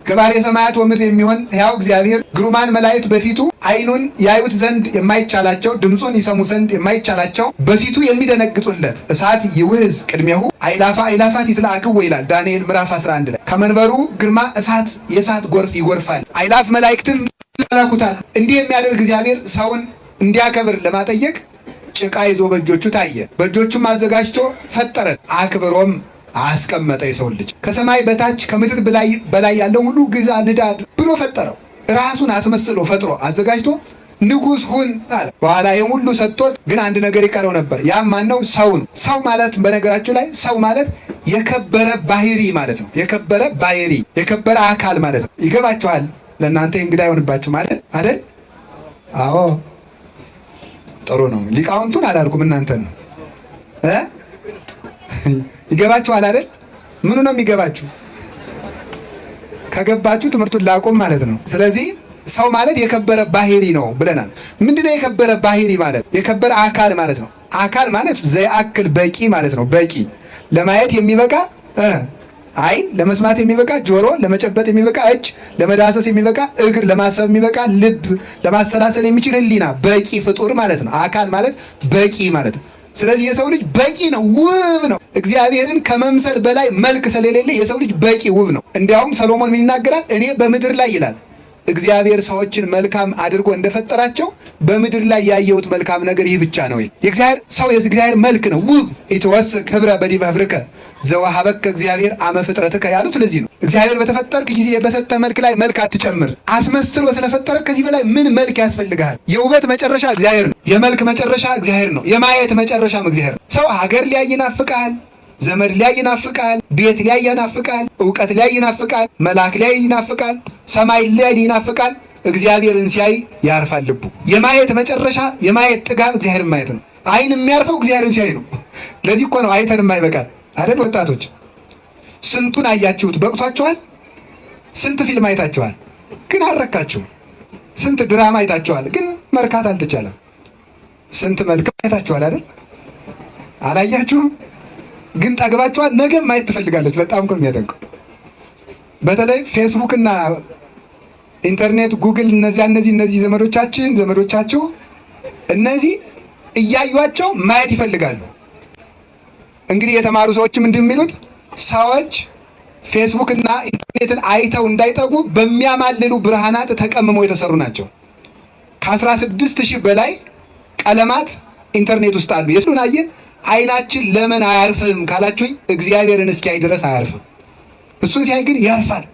ገባሬ ሰማያት ወምድር የሚሆን ሕያው እግዚአብሔር ግሩማን መላእክት በፊቱ ዓይኑን ያዩት ዘንድ የማይቻላቸው ድምፁን ይሰሙ ዘንድ የማይቻላቸው በፊቱ የሚደነግጡለት እሳት ይውህዝ ቅድሜሁ አይላፋ አይላፋት ይትለአክው ይላል ዳንኤል ምዕራፍ 11 ላይ። ከመንበሩ ግርማ እሳት የእሳት ጎርፍ ይጎርፋል፣ አይላፍ መላእክትም ይላኩታል። እንዲህ የሚያደርግ እግዚአብሔር ሰውን እንዲያከብር ለማጠየቅ ጭቃ ይዞ በእጆቹ ታየ። በእጆቹም አዘጋጅቶ ፈጠረን፣ አክብሮም አስቀመጠ። የሰው ልጅ ከሰማይ በታች ከምድር በላይ ያለው ሁሉ ግዛ ንዳ ብሎ ፈጠረው። ራሱን አስመስሎ ፈጥሮ አዘጋጅቶ ንጉሥ ሁን አለ። በኋላ ይህን ሁሉ ሰጥቶት ግን አንድ ነገር ይቀረው ነበር። ያም ማነው? ሰው ነው። ሰው ማለት በነገራችሁ ላይ ሰው ማለት የከበረ ባህሪ ማለት ነው። የከበረ ባህሪ፣ የከበረ አካል ማለት ነው። ይገባችኋል? ለእናንተ እንግዳ አይሆንባችሁ ማለት አይደል? አዎ ጥሩ ነው። ሊቃውንቱን አላልኩም እናንተን ነው። ይገባችኋል አይደል? ምኑ ነው የሚገባችሁ? ከገባችሁ ትምህርቱን ላቁም ማለት ነው። ስለዚህ ሰው ማለት የከበረ ባህሪ ነው ብለናል። ምንድነው የከበረ ባህሪ ማለት? የከበረ አካል ማለት ነው። አካል ማለት ዘያክል በቂ ማለት ነው። በቂ ለማየት የሚበቃ ዓይን፣ ለመስማት የሚበቃ ጆሮ፣ ለመጨበጥ የሚበቃ እጅ፣ ለመዳሰስ የሚበቃ እግር፣ ለማሰብ የሚበቃ ልብ፣ ለማሰላሰል የሚችል ሕሊና፣ በቂ ፍጡር ማለት ነው። አካል ማለት በቂ ማለት ነው። ስለዚህ የሰው ልጅ በቂ ነው፣ ውብ ነው። እግዚአብሔርን ከመምሰል በላይ መልክ ስለሌለ የሰው ልጅ በቂ ውብ ነው። እንዲያውም ሰሎሞን ምን ይናገራል? እኔ በምድር ላይ ይላል እግዚአብሔር ሰዎችን መልካም አድርጎ እንደፈጠራቸው በምድር ላይ ያየሁት መልካም ነገር ይህ ብቻ ነው። የእግዚአብሔር ሰው የእግዚአብሔር መልክ ነው፣ ውብ። ኢትወስክ ህብረ በዲበ ህብርከ ዘወሀበከ እግዚአብሔር አመ ፍጥረትከ ያሉት ለዚህ ነው። እግዚአብሔር በተፈጠርክ ጊዜ በሰጠ መልክ ላይ መልክ አትጨምር። አስመስሎ ስለፈጠረክ ከዚህ በላይ ምን መልክ ያስፈልግሃል? የውበት መጨረሻ እግዚአብሔር ነው። የመልክ መጨረሻ እግዚአብሔር ነው። የማየት መጨረሻም እግዚአብሔር ነው። ሰው ሀገር ሊያይ ይናፍቃል፣ ዘመድ ሊያይ ይናፍቃል፣ ቤት ሊያይ ይናፍቃል፣ እውቀት ሊያይ ይናፍቃል፣ መልአክ ሊያይ ይናፍቃል፣ ሰማይ ሊያይ ይናፍቃል። እግዚአብሔርን ሲያይ ያርፋል ልቡ። የማየት መጨረሻ የማየት ጥጋብ እግዚአብሔርን ማየት ነው። ዓይን የሚያርፈው እግዚአብሔርን ሲያይ ነው። ለዚህ እኮ ነው አይተን የማይበቃል አይደል? ወጣቶች ስንቱን አያችሁት? በቅቷችኋል? ስንት ፊልም አይታችኋል? ግን አልረካችሁም። ስንት ድራማ አይታችኋል? ግን መርካት አልተቻለም። ስንት መልክ አይታችኋል አይደል? አላያችሁም? ግን ጠግባችኋል። ነገም ማየት ትፈልጋለች። በጣም እኮ የሚያደንቀው በተለይ ፌስቡክ እና ኢንተርኔት፣ ጉግል እነዚህ ዘመዶቻችሁ እነዚህ እያዩቸው ማየት ይፈልጋሉ። እንግዲህ የተማሩ ሰዎችም እንደሚሉት ሰዎች ፌስቡክ እና ኢንተርኔትን አይተው እንዳይጠጉ በሚያማልሉ ብርሃናት ተቀምመው የተሰሩ ናቸው። ከ16,000 በላይ ቀለማት ኢንተርኔት ውስጥ አሉ። የሱን አየ ዓይናችን ለምን አያርፍም ካላችሁኝ፣ እግዚአብሔርን እስኪያይ ድረስ አያርፍም። እሱን ሲያይ ግን ያርፋል።